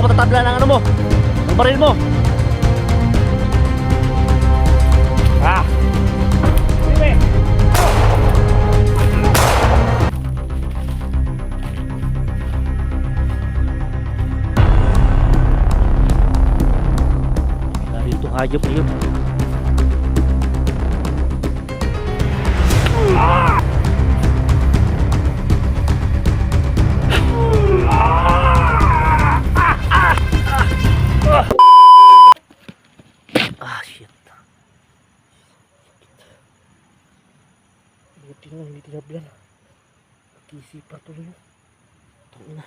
matatabla ng ano mo, ng baril mo. Ah! Sige! Narito hayop na yun. Ah, shit. Buti nga hindi tinablan. Nag-iisipa tuloy yun. Ito na.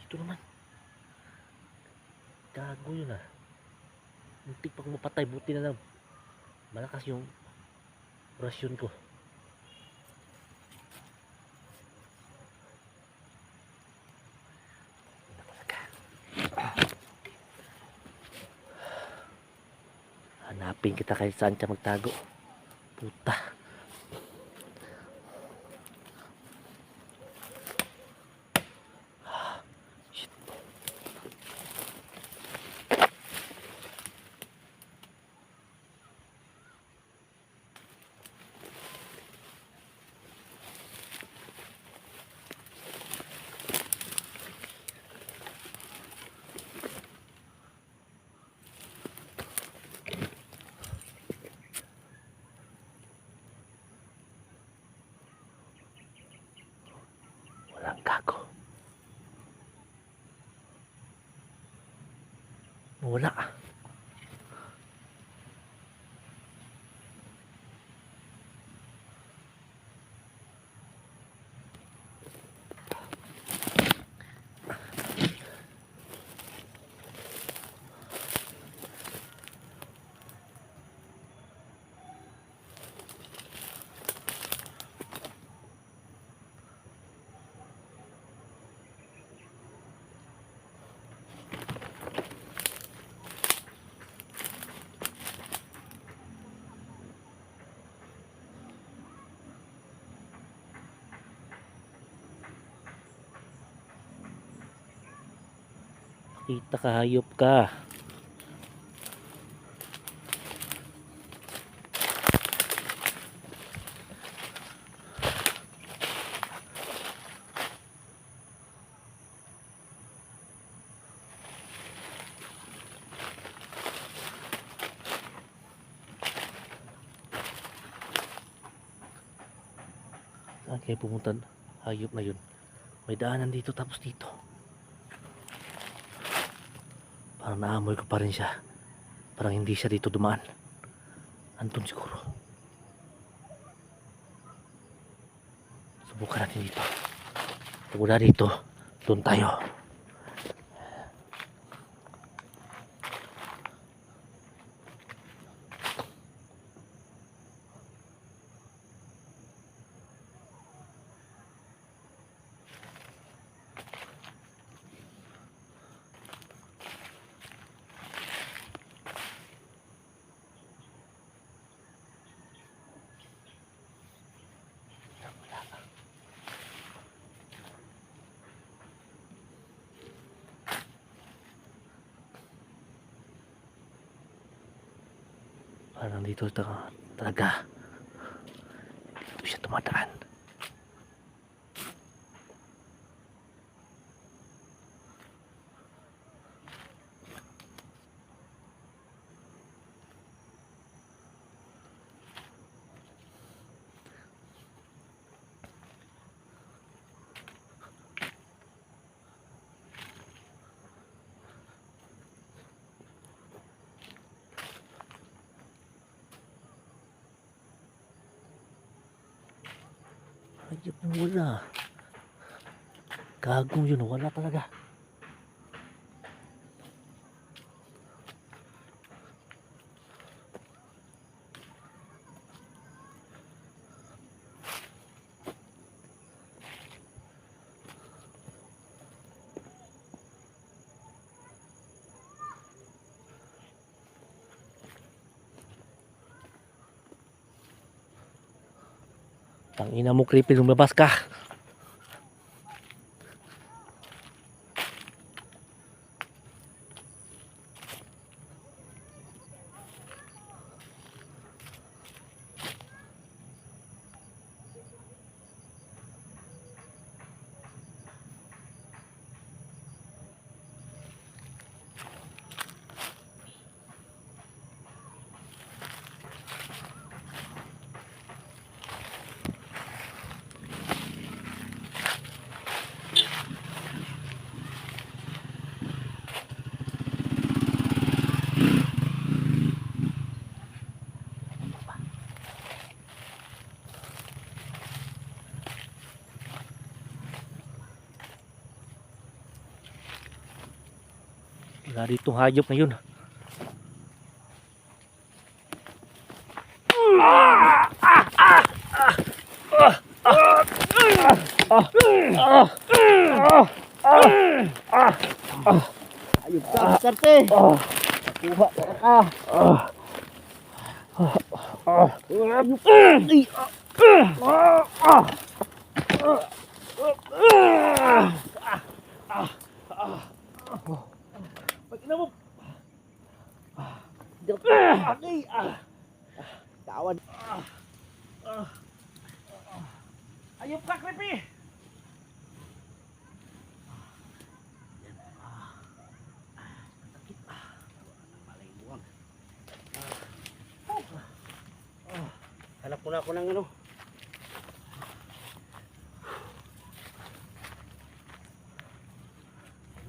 Ito naman. Gago yun ah. Muntik pag mapatay. Buti na lang. Malakas yung rasyon ko. Hanapin kita kahit saan siya magtago. Puta. Shit. Walang gago. Wala. Kita ka, hayop ka. Saan kayo pumunta? Hayop na yun. May daanan dito tapos dito. Parang naamoy ko pa rin siya. Parang hindi siya dito dumaan. Andun siguro. Subukan natin dito. Mula dito, doon tayo. Parang dito talaga. Dito siya tumadaan. Hayop na wala. Gagong yun, wala talaga. Tangina mo, creepy, lumabas ka. Wala ditong hayop ngayon. Ayun ka, Sarte. Kuha ka. Pag-ina mo. Tawan. Ayun ka, Creepy. Hanap ko na ako ng ano.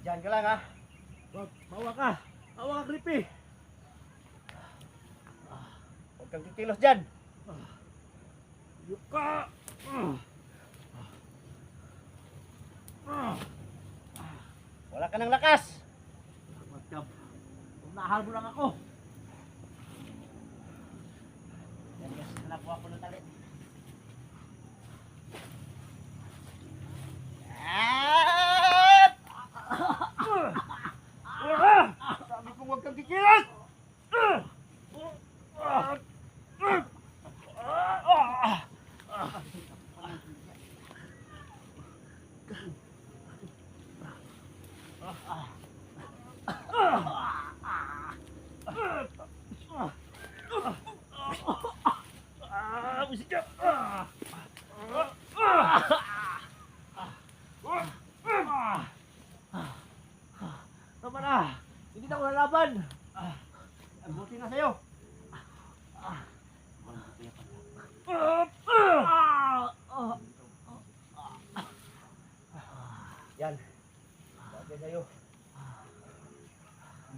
Diyan ka lang ha. Bawa ka. Bawa ka, Creepy. Huwag kang kikilos dyan. Yuka. Wala ka ng lakas. Unahan mo lang ako. Yan guys, hanap po ako ng tali. Sabi ko huwag kang kikilos. Tama na. Hindi na ako lalaban. Ang buti na sa'yo. Yan. Bagay sa'yo.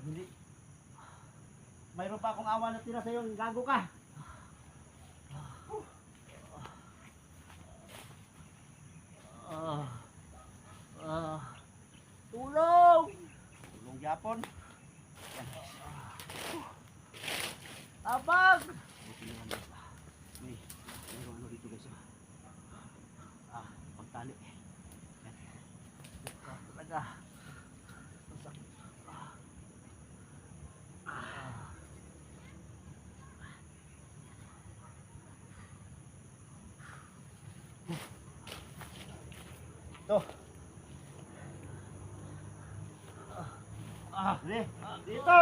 Hindi. Mayroon pa akong awa na tira sa'yo. Gago ka. Tulong! Tulong Japon. Abang! May ano dito guys. Pagtali. Talaga. Ito. Dito.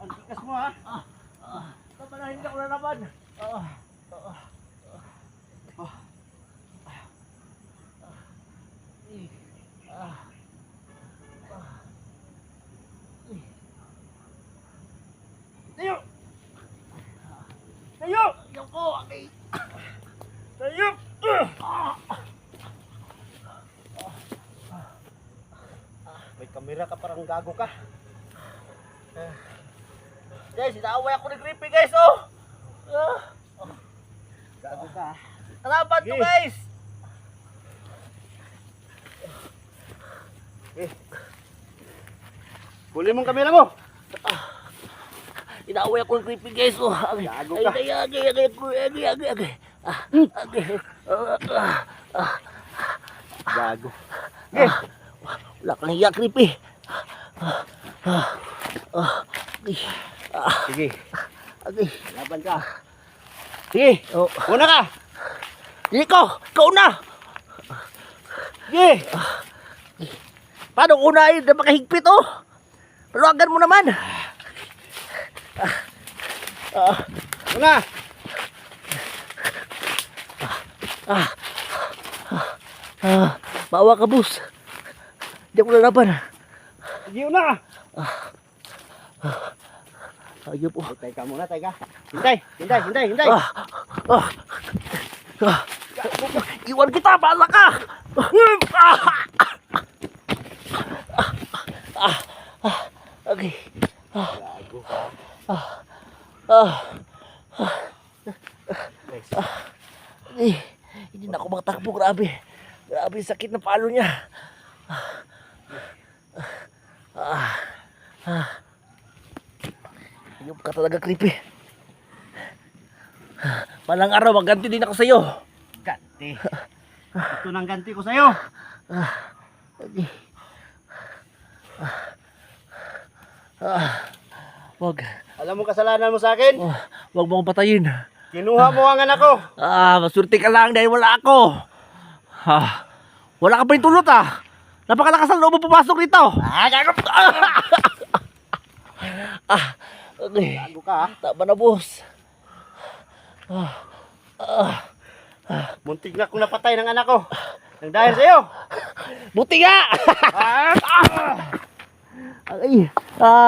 Ang tikas mo ha. Tama na, hindi ako lalaban. Tayo! Tayo! Yoko! Tayo! May kamera ka, parang gago ka. Guys, inaaway ako ni Creepy guys, oh! Gago ka. Tarapan to guys! Huli mong kamera mo! Inaaway ako ng Creepy guys. Oh. Gago ka. Gago. Wala kang hiya, Creepy. Sige. Laban ka. Sige. Una ka. Sige ko. Ikaw na. Sige. Paano unahin na makahigpit, oh? Paluwagan mo naman. Una. Bawa ka, boss. Hindi ako lalaban. Sige, una. Ayun po. Tay ka muna, tay ka. Hintay. Iwan kita, bahala ka. Okay. Gago ka. Guys, Hindi na ako makatakbo. Grabe. Grabe yung sakit ng palo niya. Ayun ka talaga, creepy. Palang araw, magganti din ako sa'yo. ganti. Ito nang ganti ko sa'yo. Okay. Wag. Alam mo kasalanan mo sa akin? Wag mo akong patayin. Kinuha mo ang anak ko. Masurti ka lang dahil wala ako. Wala ka pa rin tulot Napakalakas ang loob mo pumasok dito. Gago. Okay. Gago ka. Tama na, boss. Muntik na akong napatay ng anak ko. Nang dahil sa'yo. Buti nga! Ay,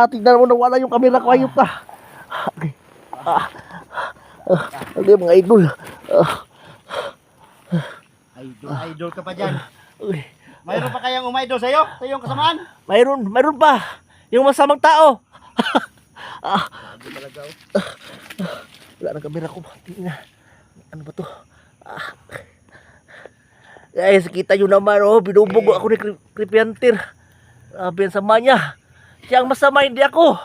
tignan mo na wala yung camera ko. Ayop ka. Okay. Okay, mga idol. Idol ka pa dyan. Okay. Mayroon pa kayang umidol sa'yo? Sa iyong kasamaan? Mayroon pa. Yung masamang tao. Gago talaga. Wala na camera ko. Tingnan. Ano ba to? Guys, kita nyo naman, binubugo ako ni Creepy Hunter. Grabe ang sama niya. Siya ang masama, hindi ako.